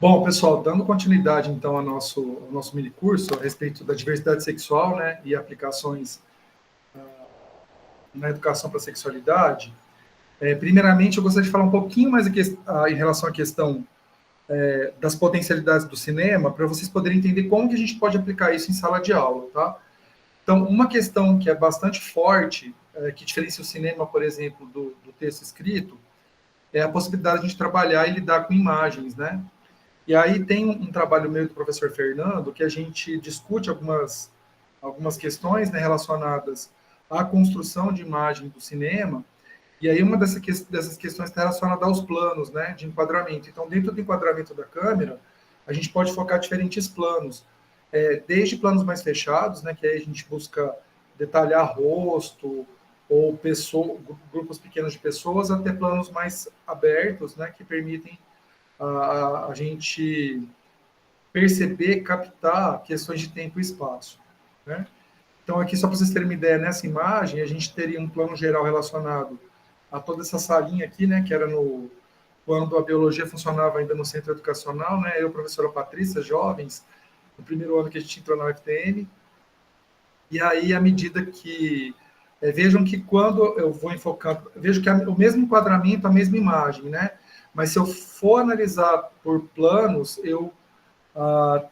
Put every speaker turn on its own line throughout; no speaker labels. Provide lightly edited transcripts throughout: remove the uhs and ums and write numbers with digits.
Bom, pessoal, dando continuidade, então, ao nosso mini-curso a respeito da diversidade sexual, né, e aplicações na educação para a sexualidade, primeiramente, eu gostaria de falar um pouquinho mais em relação à questão das potencialidades do cinema, para vocês poderem entender como que a gente pode aplicar isso em sala de aula, tá? Então, uma questão que é bastante forte, que diferencia o cinema, por exemplo, do texto escrito, é a possibilidade de a gente trabalhar e lidar com imagens, né? E aí tem um trabalho meu do professor Fernando, que a gente discute algumas questões, né, relacionadas à construção de imagem do cinema, e aí uma dessas questões está relacionada aos planos, né, de enquadramento. Então, dentro do enquadramento da câmera, a gente pode focar diferentes planos, desde planos mais fechados, né, que aí a gente busca detalhar rosto ou grupos pequenos de pessoas, até planos mais abertos, né, que permitem a gente perceber, captar questões de tempo e espaço, né? Então, aqui, só para vocês terem uma ideia, nessa imagem, a gente teria um plano geral relacionado a toda essa salinha aqui, né, que era quando a biologia funcionava ainda no centro educacional, né, eu, professora Patrícia, jovens, no primeiro ano que a gente entrou na UFTM, e aí, à medida que... vejam que quando eu vou enfocando... Vejo que o mesmo enquadramento, a mesma imagem, né? Mas se eu for analisar por planos, eu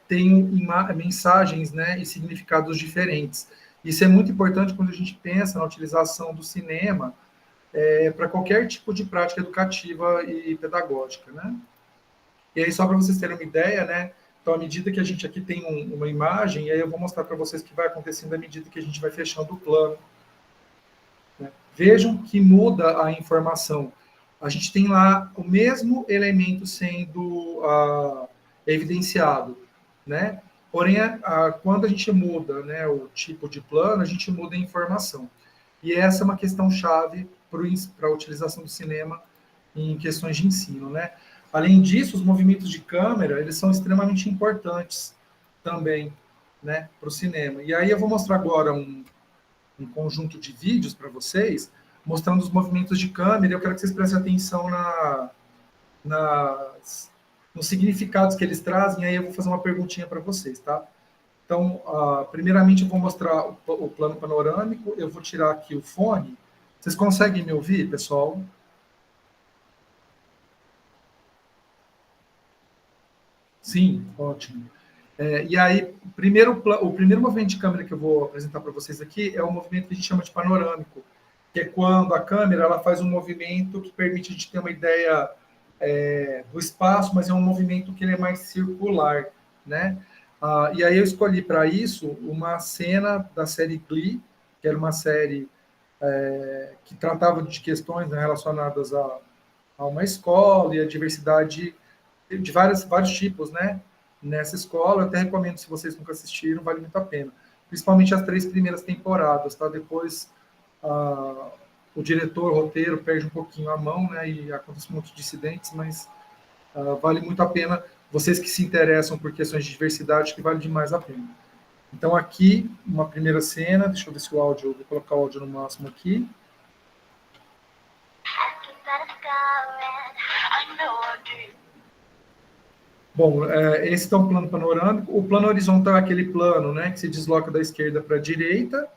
tenho mensagens, né, e significados diferentes. Isso é muito importante quando a gente pensa na utilização do cinema para qualquer tipo de prática educativa e pedagógica, né? E aí, só para vocês terem uma ideia, né? Então, à medida que a gente aqui tem uma imagem, e aí eu vou mostrar para vocês o que vai acontecendo à medida que a gente vai fechando o plano. Né? Vejam que muda a informação. A gente tem lá o mesmo elemento sendo evidenciado, né? Porém, quando a gente muda, né, o tipo de plano, a gente muda a informação. E essa é uma questão chave para a utilização do cinema em questões de ensino, né? Além disso, os movimentos de câmera, eles são extremamente importantes também, né, para o cinema. E aí eu vou mostrar agora um conjunto de vídeos para vocês, mostrando os movimentos de câmera, e eu quero que vocês prestem atenção nos significados que eles trazem, aí eu vou fazer uma perguntinha para vocês, tá? Então, primeiramente eu vou mostrar o plano panorâmico, eu vou tirar aqui o fone. Vocês conseguem me ouvir, pessoal? Sim, ótimo. E aí, o primeiro movimento de câmera que eu vou apresentar para vocês aqui é o movimento que a gente chama de panorâmico, que é quando a câmera ela faz um movimento que permite a gente ter uma ideia do espaço, mas é um movimento que ele é mais circular, né? E aí eu escolhi para isso uma cena da série Glee, que era uma série que tratava de questões, né, relacionadas a uma escola e a diversidade de vários tipos, né? Nessa escola, eu até recomendo, se vocês nunca assistiram, vale muito a pena. Principalmente as 3 primeiras temporadas, tá? Depois, o diretor, o roteiro, perde um pouquinho a mão, né? E acontece um monte de incidentes, mas vale muito a pena. Vocês que se interessam por questões de diversidade, que vale demais a pena. Então, aqui, uma primeira cena, deixa eu ver se o áudio, vou colocar o áudio no máximo aqui. Bom, esse é um plano panorâmico. O plano horizontal é aquele plano, né, que se desloca da esquerda para a direita.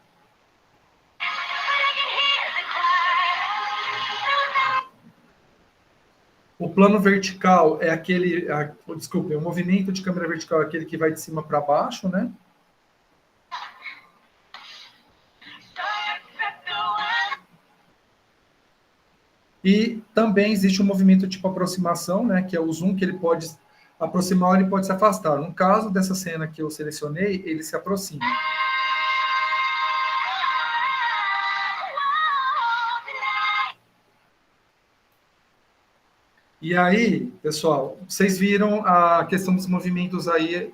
O plano vertical é aquele, desculpe, o movimento de câmera vertical é aquele que vai de cima para baixo, né? E também existe um movimento tipo aproximação, né, que é o zoom, que ele pode aproximar ou ele pode se afastar. No caso dessa cena que eu selecionei, ele se aproxima. E aí, pessoal, vocês viram a questão dos movimentos aí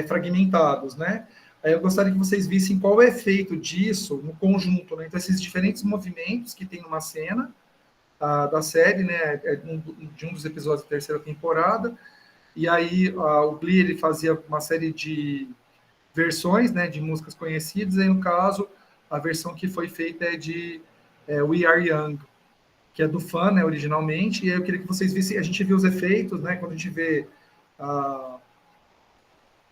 fragmentados, né? Aí eu gostaria que vocês vissem qual é o efeito disso no conjunto, né? Então, esses diferentes movimentos que tem numa cena da série, né? De um dos episódios da terceira temporada. E aí o Glee ele fazia uma série de versões, né? De músicas conhecidas. E no caso, a versão que foi feita é de We Are Young, que é do fã, né, originalmente, e aí eu queria que vocês vissem, a gente viu os efeitos, né, quando a gente vê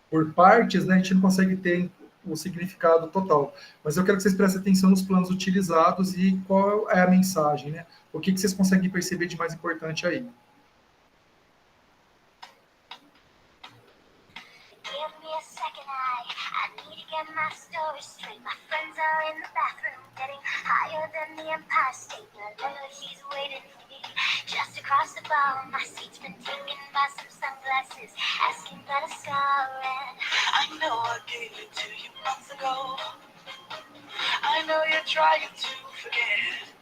por partes, né, a gente não consegue ter o significado total. Mas eu quero que vocês prestem atenção nos planos utilizados e qual é a mensagem, né? O que vocês conseguem perceber de mais importante aí.
Give me a second, I need to get my story straight. My friends are in the bathroom, getting higher than the Empire State. She's waiting for me just across the bar. My seat's been taken by some sunglasses, asking that I saw it. I know I gave it to you months ago. I know you're trying to forget.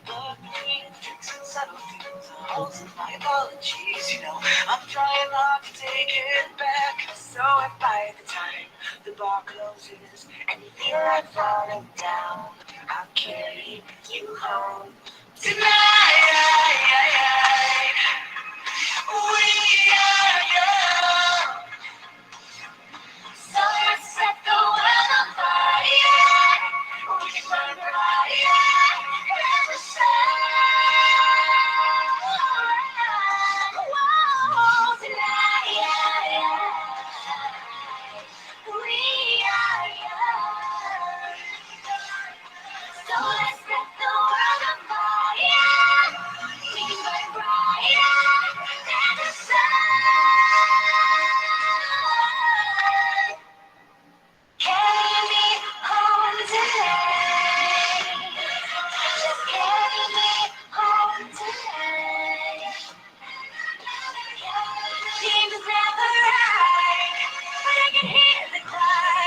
But we fix and settle things. Also, my apologies, you know, I'm trying not to take it back. So if by the time the bar closes and you feel like falling down, I'll carry you home tonight. We are young. So let's set the world on fire. We can burn bright as the sun. Whoa, tonight. We are young. So let's set the world on fire. We can burn bright as the sun. Carry me home tonight. Just carry me home tonight. Seems it's never right, but I can hear the cry.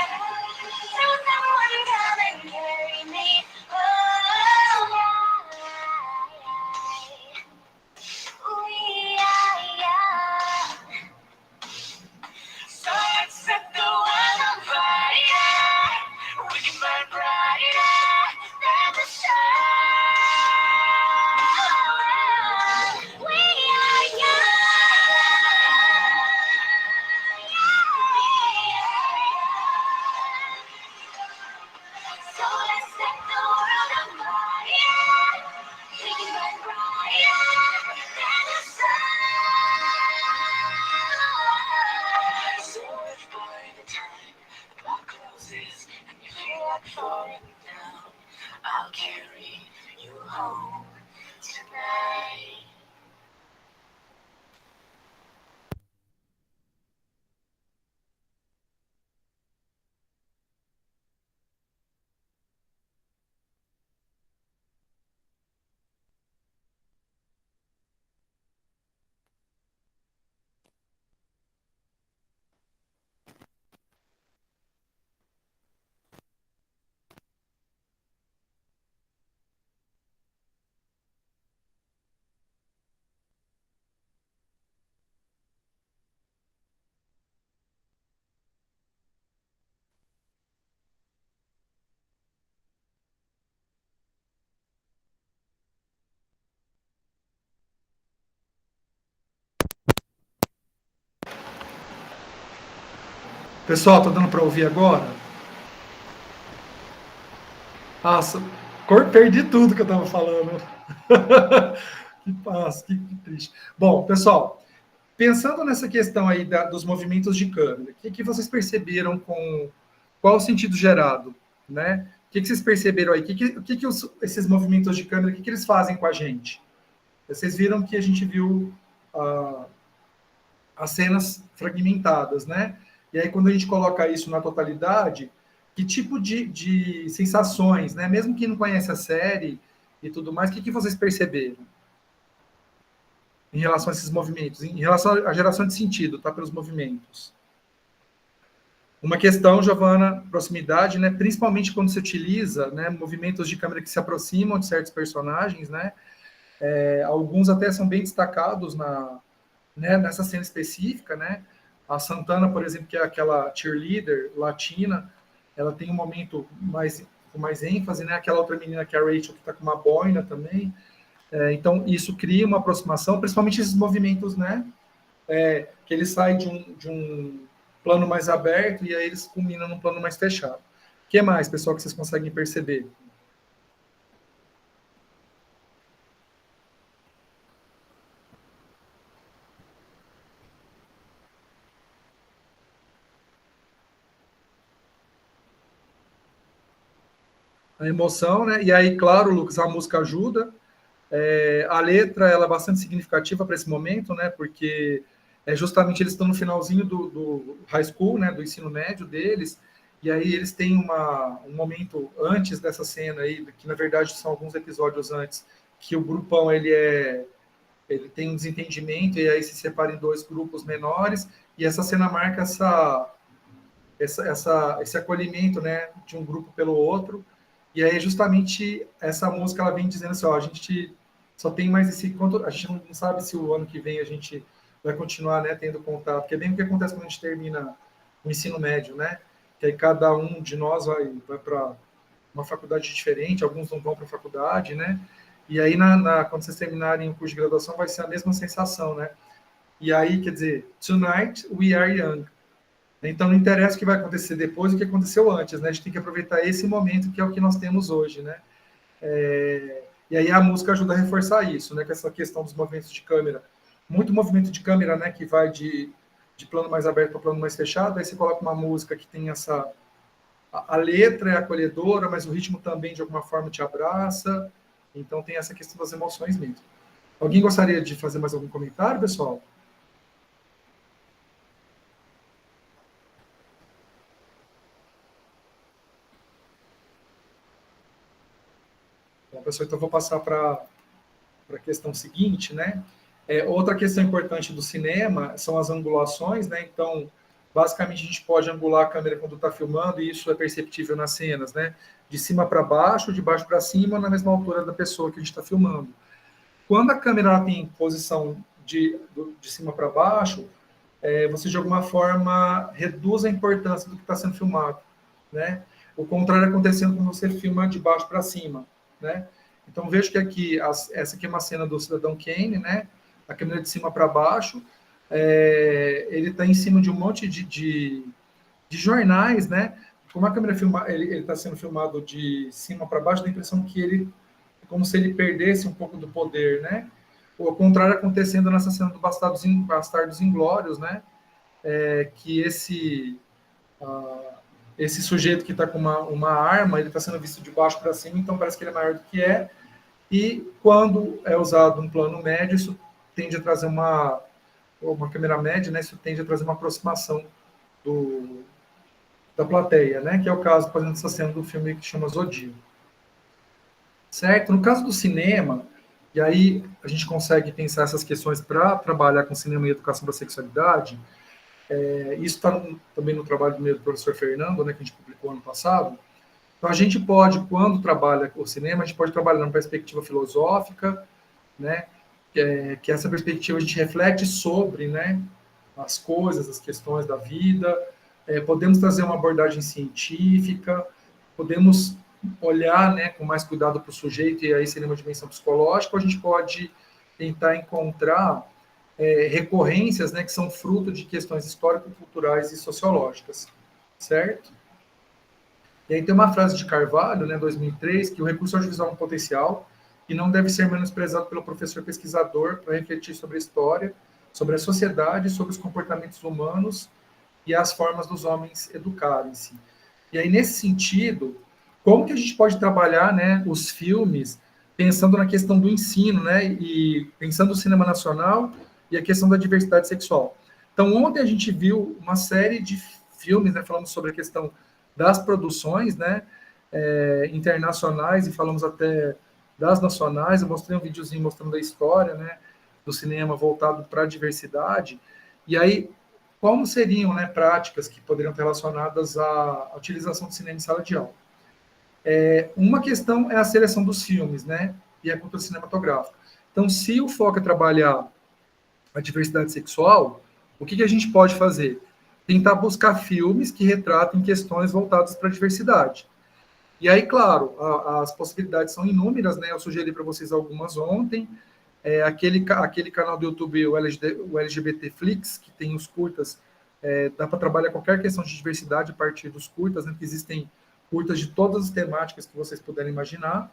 So someone come and carry me home. We are young. So let's set the world on fire. We can burn brighter than the sun. We are young. So let's set the world on fire. We can burn brighter than the sun. So if by the time the clock closes and you feel like falling down, I'll carry you home tonight.
Pessoal, tá dando para ouvir agora? Nossa, perdi tudo que eu estava falando. Que paz, que triste. Bom, pessoal, pensando nessa questão aí dos movimentos de câmera, o que vocês perceberam com qual o sentido gerado, né? O que vocês perceberam aí? Esses movimentos de câmera, o que eles fazem com a gente? Vocês viram que a gente viu as cenas fragmentadas, né? E aí, quando a gente coloca isso na totalidade, que tipo de sensações, né? Mesmo quem não conhece a série e tudo mais, o que vocês perceberam em relação a esses movimentos, em relação à geração de sentido, tá? Pelos movimentos. Uma questão, Giovana, proximidade, né? Principalmente quando se utiliza, né, movimentos de câmera que se aproximam de certos personagens, né? Alguns até são bem destacados nessa cena específica, né? A Santana, por exemplo, que é aquela cheerleader latina, ela tem um momento com mais ênfase, né? Aquela outra menina que é a Rachel, que está com uma boina também. Então, isso cria uma aproximação, principalmente esses movimentos, né? Que eles saem de um plano mais aberto e aí eles culminam num plano mais fechado. O que mais, pessoal, que vocês conseguem perceber? a emoção, né? E aí, claro, Lucas, a música ajuda. A letra ela é bastante significativa para esse momento, né? Porque justamente eles estão no finalzinho do high school, né? Do ensino médio deles. E aí eles têm um momento antes dessa cena aí, que na verdade são alguns episódios antes, que o grupão ele tem um desentendimento e aí se separa em dois grupos menores. E essa cena marca esse acolhimento, né? De um grupo pelo outro. E aí justamente essa música ela vem dizendo assim, ó, a gente só tem mais esse a gente não sabe se o ano que vem a gente vai continuar, né, tendo contato, que é bem o que acontece quando a gente termina o ensino médio, né? Que aí cada um de nós vai para uma faculdade diferente, alguns não vão para a faculdade, né? E aí quando vocês terminarem o curso de graduação vai ser a mesma sensação, né? E aí, quer dizer, tonight we are young. Então, não interessa o que vai acontecer depois, o que aconteceu antes, né? A gente tem que aproveitar esse momento, que é o que nós temos hoje, né? E aí a música ajuda a reforçar isso, né? Com essa questão dos movimentos de câmera. Muito movimento de câmera, né? Que vai de plano mais aberto para plano mais fechado. Aí você coloca uma música que tem essa... A letra é acolhedora, mas o ritmo também, de alguma forma, te abraça. Então, tem essa questão das emoções mesmo. Alguém gostaria de fazer mais algum comentário, pessoal? Bom, pessoal, então eu vou passar para a questão seguinte, né? Outra questão importante do cinema são as angulações, né? Então, basicamente, a gente pode angular a câmera quando está filmando, e isso é perceptível nas cenas, né? De cima para baixo, de baixo para cima, na mesma altura da pessoa que a gente está filmando. Quando a câmera tem posição de cima para baixo, você de alguma forma reduz a importância do que está sendo filmado, né? O contrário acontecendo quando você filma de baixo para cima, né? Então vejo que aqui essa aqui é uma cena do Cidadão Kane, né? A câmera de cima para baixo, ele está em cima de um monte de jornais, né? Como a câmera ele está sendo filmado de cima para baixo, dá a impressão que ele é como se ele perdesse um pouco do poder, né? O contrário acontecendo nessa cena do Bastardos Inglórios, né? Que esse sujeito que está com uma arma, ele está sendo visto de baixo para cima, então parece que ele é maior do que é, e quando é usado um plano médio, isso tende a trazer uma câmera média, né? Isso tende a trazer uma aproximação da plateia, né? Que é o caso, por exemplo, dessa cena do filme que chama Zodíaco. Certo? No caso do cinema, e aí a gente consegue pensar essas questões para trabalhar com cinema e educação da sexualidade. Isso está também no trabalho do professor Fernando, né, que a gente publicou ano passado. Então, a gente pode, quando trabalha o cinema, a gente pode trabalhar numa perspectiva filosófica, né, que essa perspectiva a gente reflete sobre, né, as coisas, as questões da vida, podemos trazer uma abordagem científica, podemos olhar, né, com mais cuidado para o sujeito, e aí seria uma dimensão psicológica, ou a gente pode tentar encontrar recorrências, né, que são fruto de questões histórico-culturais e sociológicas, certo? E aí tem uma frase de Carvalho, né, 2003, que o recurso audiovisual é um potencial e não deve ser menosprezado pelo professor pesquisador para refletir sobre a história, sobre a sociedade, sobre os comportamentos humanos e as formas dos homens educarem-se. E aí, nesse sentido, como que a gente pode trabalhar, né, os filmes pensando na questão do ensino, né, e pensando no cinema nacional e a questão da diversidade sexual. Então, ontem a gente viu uma série de filmes, né, falando sobre a questão das produções, né, internacionais, e falamos até das nacionais. Eu mostrei um videozinho mostrando a história, né, do cinema voltado para a diversidade. E aí, como seriam, né, práticas que poderiam estar relacionadas à utilização do cinema em sala de aula? Uma questão é a seleção dos filmes, né, e a cultura cinematográfica. Então, se o foco é trabalhar a diversidade sexual, o que a gente pode fazer? Tentar buscar filmes que retratem questões voltadas para a diversidade. E aí, claro, as possibilidades são inúmeras, né? Eu sugeri para vocês algumas ontem. Aquele canal do YouTube, o LGBT Flix, que tem os curtas, dá para trabalhar qualquer questão de diversidade a partir dos curtas, né? Que existem curtas de todas as temáticas que vocês puderem imaginar.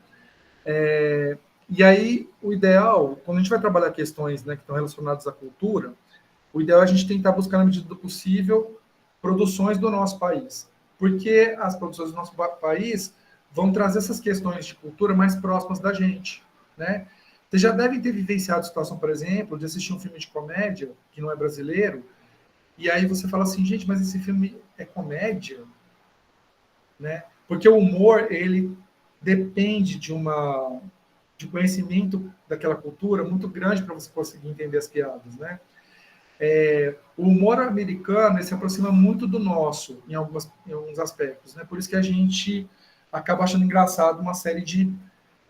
E aí, o ideal, quando a gente vai trabalhar questões, né, que estão relacionadas à cultura, o ideal é a gente tentar buscar, na medida do possível, produções do nosso país. Porque as produções do nosso país vão trazer essas questões de cultura mais próximas da gente, né? Vocês já devem ter vivenciado a situação, por exemplo, de assistir um filme de comédia, que não é brasileiro, e aí você fala assim, gente, mas esse filme é comédia, né? Porque o humor, ele depende de conhecimento daquela cultura muito grande para você conseguir entender as piadas, né? O humor americano ele se aproxima muito do nosso em alguns aspectos, né? Por isso que a gente acaba achando engraçado uma série de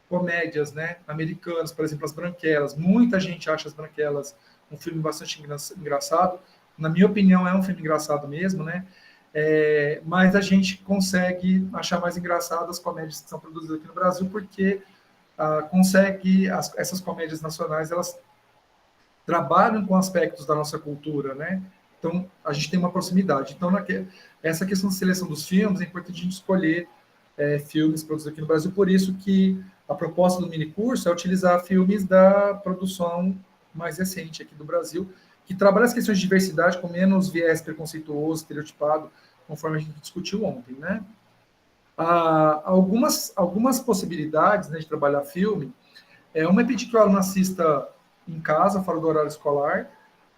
comédias, né? Americanas, por exemplo, As Branquelas. Muita gente acha As Branquelas um filme bastante engraçado. Na minha opinião, é um filme engraçado mesmo, né? Mas a gente consegue achar mais engraçado as comédias que são produzidas aqui no Brasil, porque essas comédias nacionais, elas trabalham com aspectos da nossa cultura, né? Então, a gente tem uma proximidade. Então, essa questão de seleção dos filmes, é importante a gente escolher filmes produzidos aqui no Brasil, por isso que a proposta do minicurso é utilizar filmes da produção mais recente aqui do Brasil, que trabalha as questões de diversidade com menos viés preconceituoso, estereotipado, conforme a gente discutiu ontem, né? Algumas possibilidades, né, de trabalhar filme, uma é pedir que o aluno assista em casa, fora do horário escolar,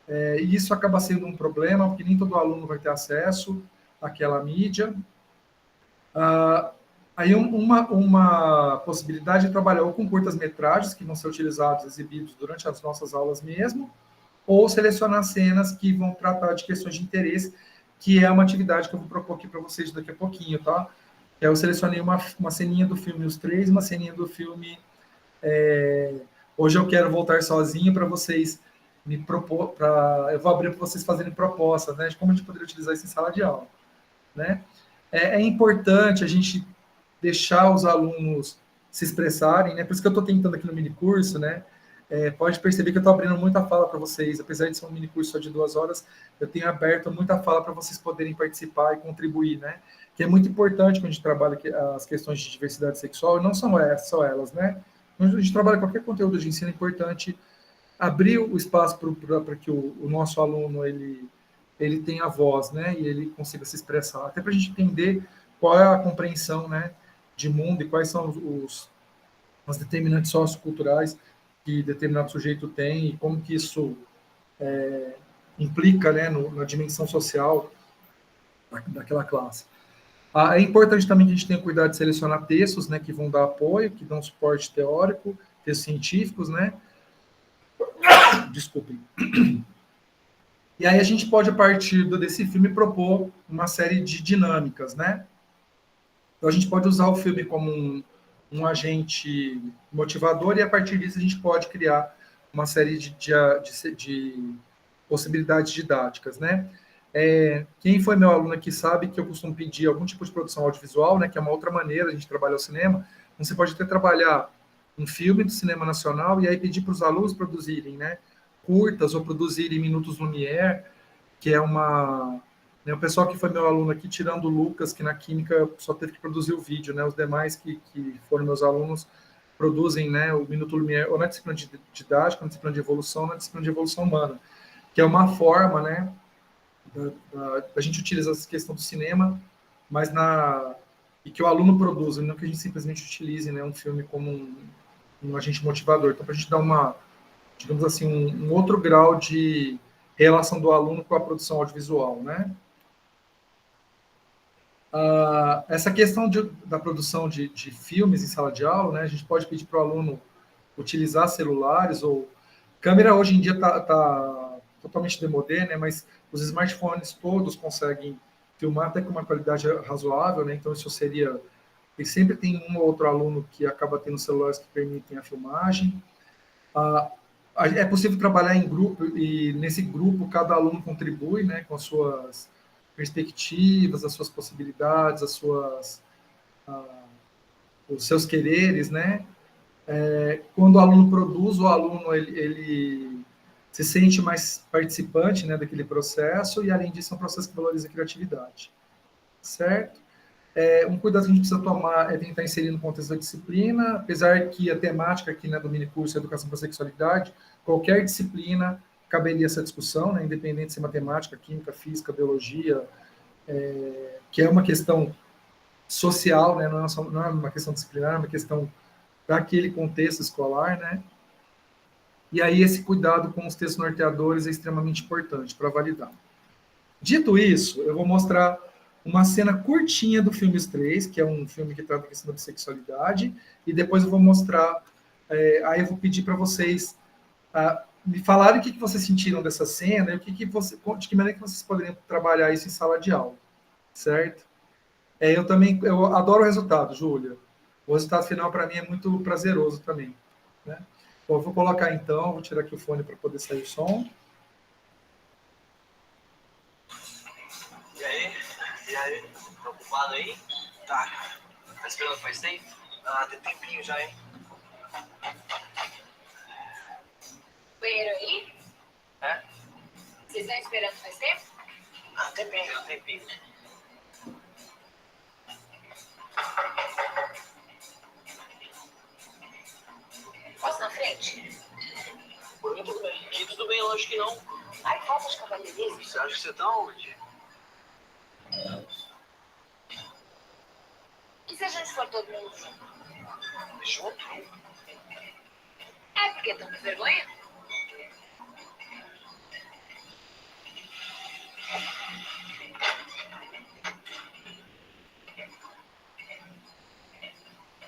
e isso acaba sendo um problema, porque nem todo aluno vai ter acesso àquela mídia. Aí uma possibilidade é trabalhar ou com curtas-metragens, que vão ser utilizados, exibidos durante as nossas aulas mesmo, ou selecionar cenas que vão tratar de questões de interesse, que é uma atividade que eu vou propor aqui para vocês daqui a pouquinho, tá? Eu selecionei uma ceninha do filme Os Três, uma ceninha do filme Hoje Eu Quero Voltar Sozinho, para vocês me propor, eu vou abrir para vocês fazerem propostas, né, de como a gente poderia utilizar isso em sala de aula, né? É importante a gente deixar os alunos se expressarem, né? Por isso que eu estou tentando aqui no mini curso, né? Pode perceber que eu estou abrindo muita fala para vocês, apesar de ser um mini curso só de 2 horas, eu tenho aberto muita fala para vocês poderem participar e contribuir, né? Que é muito importante quando a gente trabalha as questões de diversidade sexual, e não são só elas, né? Quando a gente trabalha qualquer conteúdo de ensino, é importante abrir o espaço para que o nosso aluno ele tenha voz, né? E ele consiga se expressar, até para a gente entender qual é a compreensão, né, de mundo e quais são as determinantes socioculturais que determinado sujeito tem e como que isso implica, né, na dimensão social daquela classe. É importante também que a gente tenha cuidado de selecionar textos, né, que vão dar apoio, que dão suporte teórico, textos científicos, né? Desculpem. E aí a gente pode, a partir desse filme, propor uma série de dinâmicas, né? Então a gente pode usar o filme como um agente motivador e a partir disso a gente pode criar uma série de possibilidades didáticas, né? Quem foi meu aluno aqui sabe que eu costumo pedir algum tipo de produção audiovisual, né? Que é uma outra maneira de a gente trabalhar o cinema. Então, você pode até trabalhar um filme do cinema nacional e aí pedir para os alunos produzirem, né? Curtas ou produzirem minutos Lumière, que é né, o pessoal que foi meu aluno aqui, tirando o Lucas, que na química só teve que produzir o vídeo, né? Os demais que foram meus alunos produzem, né, o Minuto Lumière, ou na disciplina de didática, na disciplina de evolução, na disciplina de evolução humana, que é uma forma, né, da gente utilizar essa questão do cinema, mas e que o aluno produza, não que a gente simplesmente utilize, né, um filme como um agente motivador. Então, para a gente dar digamos assim, um outro grau de relação do aluno com a produção audiovisual, né? Essa questão da produção de filmes em sala de aula, né? A gente pode pedir para o aluno utilizar celulares ou câmera hoje em dia tá totalmente demodé, né? Mas os smartphones todos conseguem filmar até com uma qualidade razoável, né? Então isso seria, e sempre tem um ou outro aluno que acaba tendo celulares que permitem a filmagem. É possível trabalhar em grupo e nesse grupo cada aluno contribui, né, com as suas perspectivas, as suas possibilidades, os seus quereres, né? Quando o aluno produz, o aluno ele se sente mais participante, né, daquele processo e além disso é um processo que valoriza a criatividade, certo? Um cuidado que a gente precisa tomar é tentar inserir no contexto da disciplina, apesar que a temática aqui, né, do minicurso é Educação para a Sexualidade, qualquer disciplina caberia essa discussão, né, independente de ser matemática, química, física, biologia, que é uma questão social, né? Não é uma questão disciplinar, é uma questão daquele contexto escolar, né? E aí esse cuidado com os textos norteadores é extremamente importante para validar. Dito isso, eu vou mostrar uma cena curtinha do filme Os Três, que é um filme que trata a questão da bissexualidade, e depois eu vou mostrar, aí eu vou pedir para vocês me falarem o que vocês sentiram dessa cena e de que maneira que vocês poderiam trabalhar isso em sala de aula, certo? Eu adoro o resultado, Júlia. O resultado final para mim é muito prazeroso também, né? Bom, eu vou colocar então, vou tirar aqui o fone para poder sair o som.
E aí? E aí? Tá ocupado aí? Tá. Tá esperando faz tempo? Ah, tem tempinho já, hein?
Banheiro aí?
É?
Vocês estão esperando faz tempo?
Ah, tempinho, tempinho.
Posso na frente?
Por mim tudo bem. E tudo bem, lógico que não.
Ai, falta de cavalheirismo.
Você acha que você tá onde?
E se a gente for todo mundo junto?
Junto?
É porque estão com vergonha?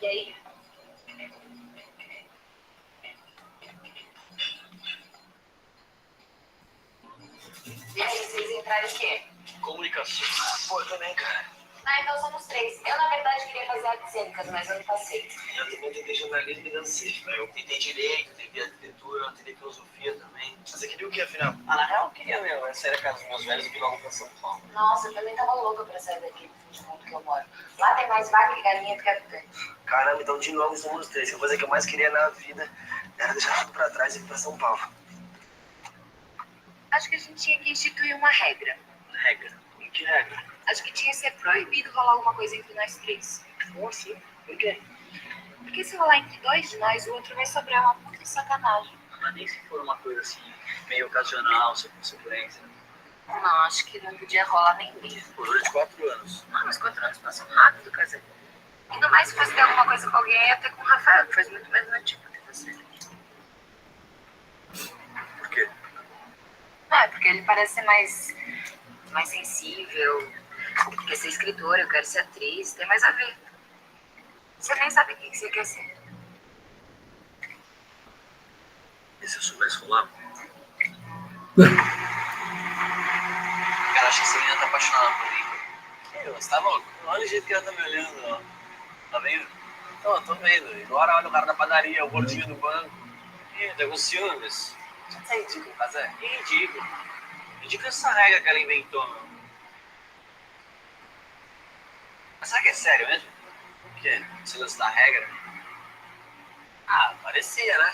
E aí? E aí, vocês entraram em quê?
Comunicação. Ah, pô, eu também, cara.
Ah, então somos três. Eu, na verdade, queria fazer artes cênicas, mas eu não passei.
Eu também tentei jornalismo e dancei. Eu tentei direito, tentei arquitetura, tentei filosofia também. Você queria o que, afinal? Ah, na real, eu queria mesmo. Essa era a casa dos meus velhos e vir logo pra São Paulo.
Nossa, eu também tava louca pra sair daqui do fim de mundo que eu moro. Lá tem mais vaca e galinha do que habitante.
Caramba, então de novo somos três. A coisa que eu mais queria na vida era deixar tudo pra trás e ir pra São Paulo.
Acho que a gente tinha que instituir uma regra.
Regra? E que regra?
Acho que tinha que ser proibido rolar alguma coisa entre nós três.
Como assim? Por quê?
Porque se rolar entre dois de nós, o outro vai sobrar uma puta sacanagem.
Mas nem se for uma coisa assim, meio ocasional, sem consequência.
Não, acho que não podia rolar nem mesmo.
Por durante 4 anos.
Não, mas 4 anos passam rápido, casei. Ainda mais se fosse ter alguma coisa com alguém, ia ter com o Rafael, que faz muito mais antigo que você.
Por quê?
Não, é porque ele parece ser mais sensível. Porque ser escritora, eu quero ser atriz, tem mais a ver. Você nem sabe o que você quer ser.
E se eu soubesse rolar? Cara, acho que essa menina tá apaixonada por mim. Você tá louco? Olha o jeito que ela tá me olhando, ó. Tá vendo? Não, eu tô vendo. Agora olha o cara da padaria, o gordinho do banco. Ih, tá com ciúmes. Isso é ridículo, Casé. Que ridículo. Ridículo essa regra que ela inventou, meu. Mas será que é sério mesmo? O quê? Esse lance da regra? Ah, parecia, né?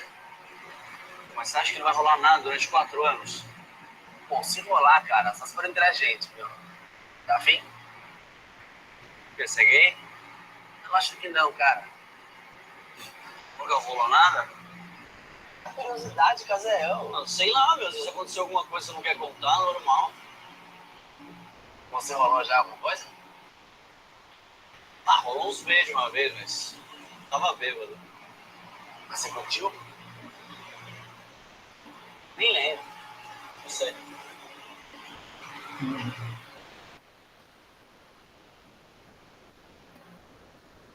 Mas você acha que não vai rolar nada durante 4 anos? Bom, se rolar, cara, só se for entre a gente, meu. Tá afim? Quer ser gay? Eu acho que não, cara. Nunca rolou nada? Curiosidade, Caseião. Não, sei lá, meu. Às vezes aconteceu alguma coisa que você não quer contar, normal. Você rolou já alguma coisa? Ah, rolou uns beijos uma vez, mas tava bêbado. Mas você curtiu? Nem lembro. Não sei.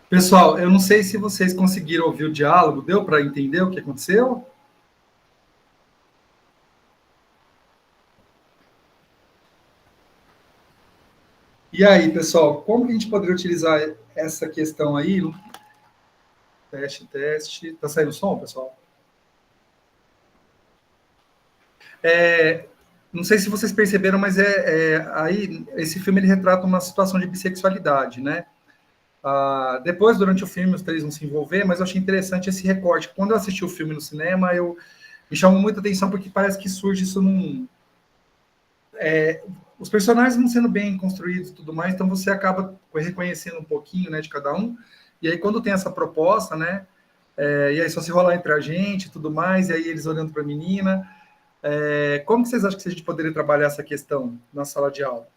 Pessoal, eu não sei se vocês conseguiram ouvir o diálogo, deu para entender o que aconteceu? E aí, pessoal, como que a gente poderia utilizar essa questão aí? Teste, teste. Tá saindo som, pessoal? Não sei se vocês perceberam, mas aí esse filme ele retrata uma situação de bissexualidade, né? Depois, durante o filme, os três vão se envolver, mas eu achei interessante esse recorte. Quando eu assisti o filme no cinema, me chamou muita atenção porque parece que surge isso os personagens vão sendo bem construídos e tudo mais, então você acaba reconhecendo um pouquinho, né, de cada um. E aí, quando tem essa proposta, né, e aí só se rolar entre a gente e tudo mais, e aí eles olhando para a menina, como que vocês acham que a gente poderia trabalhar essa questão na sala de aula?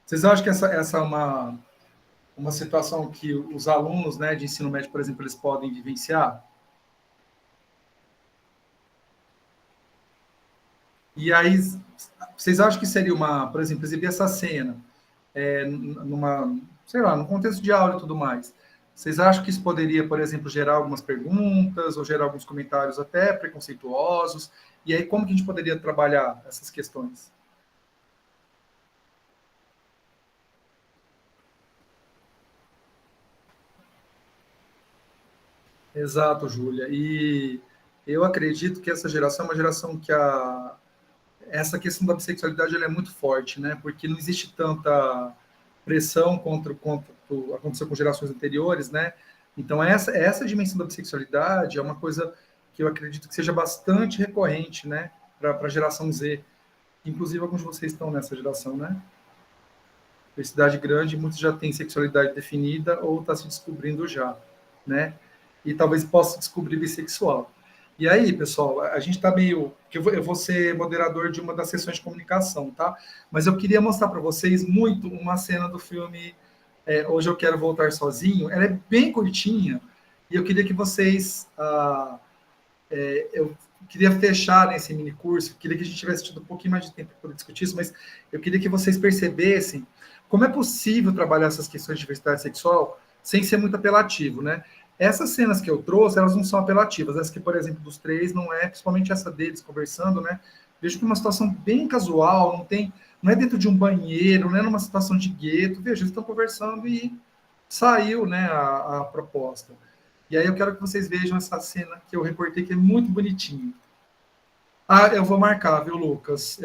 Vocês acham que essa é uma situação que os alunos, né, de ensino médio, por exemplo, eles podem vivenciar? E aí, vocês acham que seria por exemplo, exibir essa cena numa, sei lá, no contexto de aula e tudo mais? Vocês acham que isso poderia, por exemplo, gerar algumas perguntas ou gerar alguns comentários até preconceituosos? E aí, como que a gente poderia trabalhar essas questões? Exato, Júlia. E eu acredito que essa geração é uma geração que essa questão da bissexualidade ela é muito forte, né? Porque não existe tanta pressão contra aconteceu com gerações anteriores, né? Então, essa dimensão da bissexualidade é uma coisa que eu acredito que seja bastante recorrente, né? Para a geração Z. Inclusive, alguns de vocês estão nessa geração, né? Cidade grande, muitos já têm sexualidade definida ou está se descobrindo já, né? E talvez possa descobrir bissexual. E aí, pessoal, a gente está meio. Eu vou ser moderador de uma das sessões de comunicação, tá? Mas eu queria mostrar para vocês muito uma cena do filme Hoje Eu Quero Voltar Sozinho. Ela é bem curtinha e eu queria que vocês. Eu queria fechar nesse mini curso, queria que a gente tivesse tido um pouquinho mais de tempo para poder discutir isso, mas eu queria que vocês percebessem como é possível trabalhar essas questões de diversidade sexual sem ser muito apelativo, né? Essas cenas que eu trouxe, elas não são apelativas. Essa que, por exemplo, dos três, não é, principalmente essa deles conversando, né? Vejo que é uma situação bem casual, não é dentro de um banheiro, não é numa situação de gueto. Veja, eles estão conversando e saiu, né, a proposta. E aí eu quero que vocês vejam essa cena que eu reportei, que é muito bonitinho. Ah, eu vou marcar, viu, Lucas?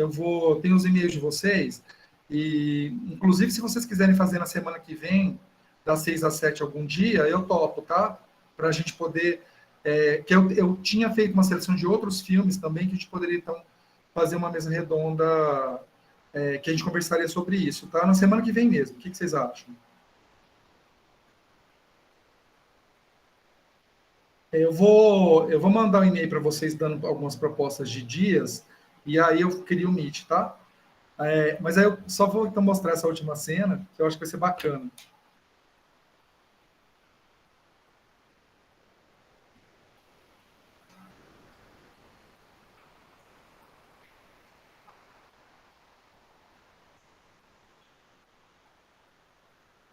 Tem os e-mails de vocês, e inclusive se vocês quiserem fazer na semana que vem, das 6 às 7 algum dia, eu topo, tá? Para a gente poder. Que eu tinha feito uma seleção de outros filmes também, que a gente poderia, então, fazer uma mesa redonda, que a gente conversaria sobre isso, tá? Na semana que vem mesmo. O que vocês acham? Eu vou mandar um e-mail para vocês dando algumas propostas de dias, e aí eu queria o Meet, tá? Mas aí eu só vou então mostrar essa última cena, que eu acho que vai ser bacana.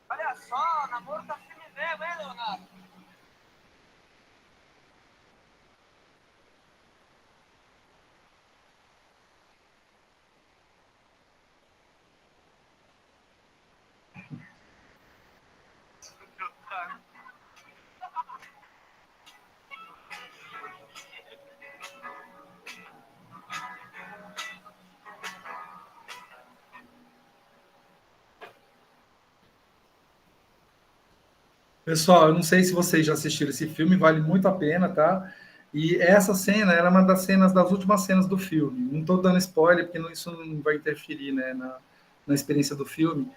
Olha só, o namoro tá firme mesmo, hein, Leonardo?
Pessoal, eu não sei se vocês já assistiram esse filme, vale muito a pena, tá? E essa cena era uma das últimas cenas do filme. Não estou dando spoiler, porque isso não vai interferir, né, na experiência do filme.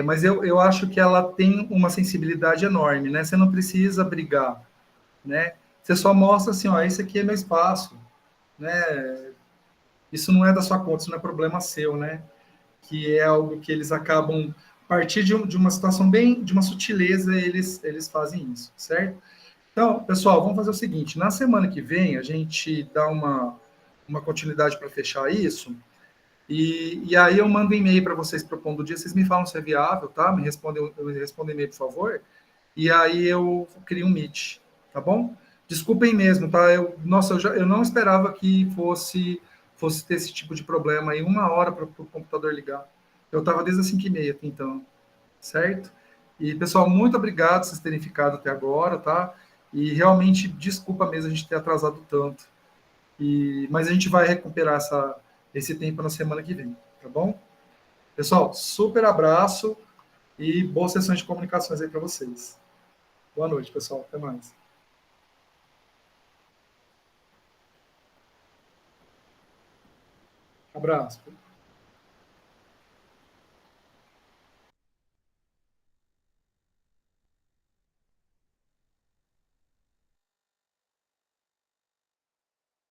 Mas eu acho que ela tem uma sensibilidade enorme, né? Você não precisa brigar, né? Você só mostra assim, ó, esse aqui é meu espaço, né? Isso não é da sua conta, isso não é problema seu, né? Que é algo que eles acabam, a partir de uma situação de uma sutileza, eles fazem isso, certo? Então, pessoal, vamos fazer o seguinte: na semana que vem, a gente dá uma continuidade para fechar isso, e aí eu mando um e-mail para vocês propondo o dia, vocês me falam se é viável, tá? Me respondem e-mail, por favor, e aí eu crio um Meet, tá bom? Desculpem mesmo, tá? Nossa, eu não esperava que fosse ter esse tipo de problema aí, 1 hora para o computador ligar. Eu estava desde as 5h30 então, certo? E, pessoal, muito obrigado por vocês terem ficado até agora, tá? E realmente, desculpa mesmo a gente ter atrasado tanto. Mas a gente vai recuperar esse tempo na semana que vem, tá bom? Pessoal, super abraço e boas sessões de comunicações aí para vocês. Boa noite, pessoal. Até mais. Abraço.